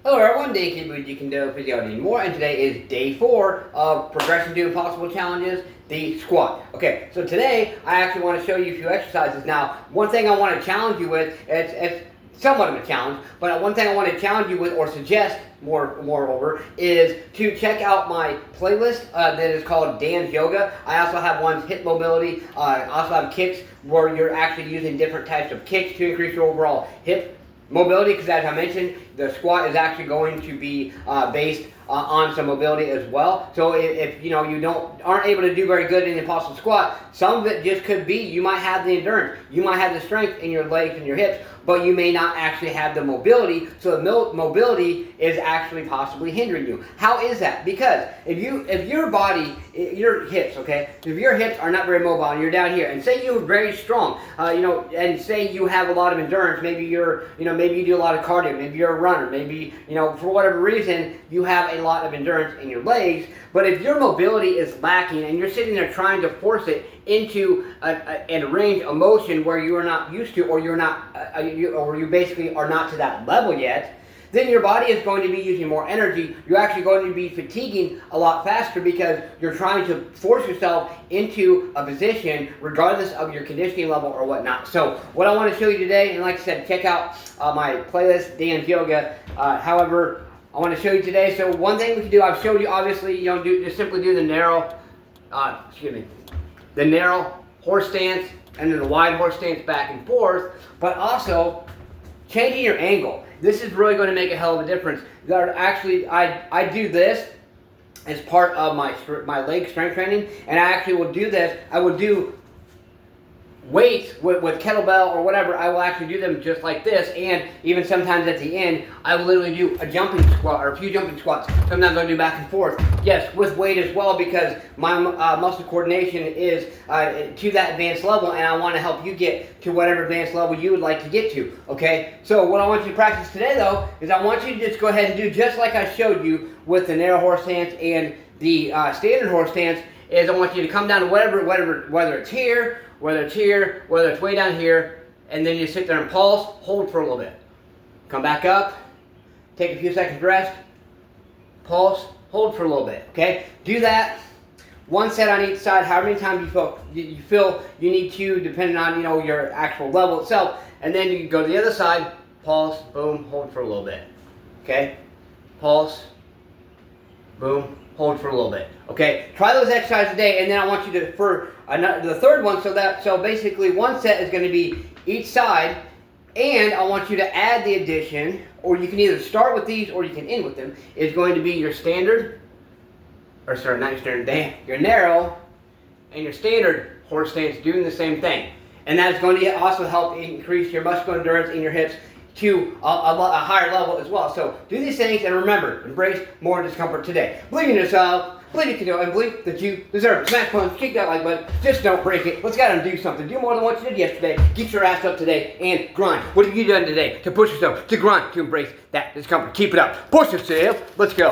Hello everyone, Day you can do physiology and more, and today is day 4 of Progression to Impossible Challenges, the squat. Okay, so today I actually want to show you a few exercises. Now, one thing I want to challenge you with, it's somewhat of a challenge, but one thing I want to challenge you with or suggest moreover is to check out my playlist that is called Dan's Yoga. I also have one hip mobility. I also have kicks where you're actually using different types of kicks to increase your overall hip mobility, because as I mentioned, the squat is actually going to be based on some mobility as well. So if you aren't able to do very good in the impossible squat, some of it just could be you might have the endurance, you might have the strength in your legs and your hips, but you may not actually have the mobility. So the mobility is actually possibly hindering you. How is that? Because if your body, your hips, okay, if your hips are not very mobile and you're down here, and say you're very strong, and say you have a lot of endurance, maybe maybe you do a lot of cardio, maybe you're a runner, maybe for whatever reason you have a lot of endurance in your legs, but if your mobility is lacking and you're sitting there trying to force it into a range of motion where you are not used to, or you basically are not to that level yet, then your body is going to be using more energy. You're actually going to be fatiguing a lot faster because you're trying to force yourself into a position regardless of your conditioning level or whatnot. So what I want to show you today, and like I said, check out my playlist, Dan's Yoga. However, I want to show you today. So one thing we can do, I've showed you, obviously, just simply do the narrow, the narrow horse stance and then the wide horse stance back and forth, but also changing your angle. This is really going to make a hell of a difference. Actually, I do this as part of my leg strength training, and I actually will do this. I will do weights with kettlebell or whatever. I will actually do them just like this, and even sometimes at the end I will literally do a jumping squat or a few jumping squats. Sometimes I'll do back and forth, yes, with weight as well, because my muscle coordination is to that advanced level, and I want to help you get to whatever advanced level you would like to get to. Okay, so what I want you to practice today though is I want you to just go ahead and do just like I showed you with the narrow horse stance and the standard horse stance. Is I want you to come down to whether it's here, whether it's way down here, and then you sit there and pulse, hold for a little bit. Come back up, take a few seconds rest, pulse, hold for a little bit, okay? Do that, one set on each side, however many times you feel you need to, depending on, your actual level itself, and then you go to the other side, pulse, boom, hold for a little bit, okay? Pulse, boom, hold for a little bit. Okay, try those exercises today, and then I want you to, for the third one, so basically one set is going to be each side, and I want you to add the addition, or you can either start with these or you can end with them, is going to be your standard, or sorry, not your standard, your narrow, and your standard horse stance doing the same thing. And that's going to also help increase your muscular endurance in your hips to a higher level as well. So do these things, and remember, embrace more discomfort today. Believe in yourself, believe you can do it, and believe that you deserve it. Smash punch, kick that like button, just don't break it. Let's go out and do something. Do more than what you did yesterday. Get your ass up today and grind. What have you done today to push yourself, to grind, to embrace that discomfort? Keep it up. Push yourself. Let's go.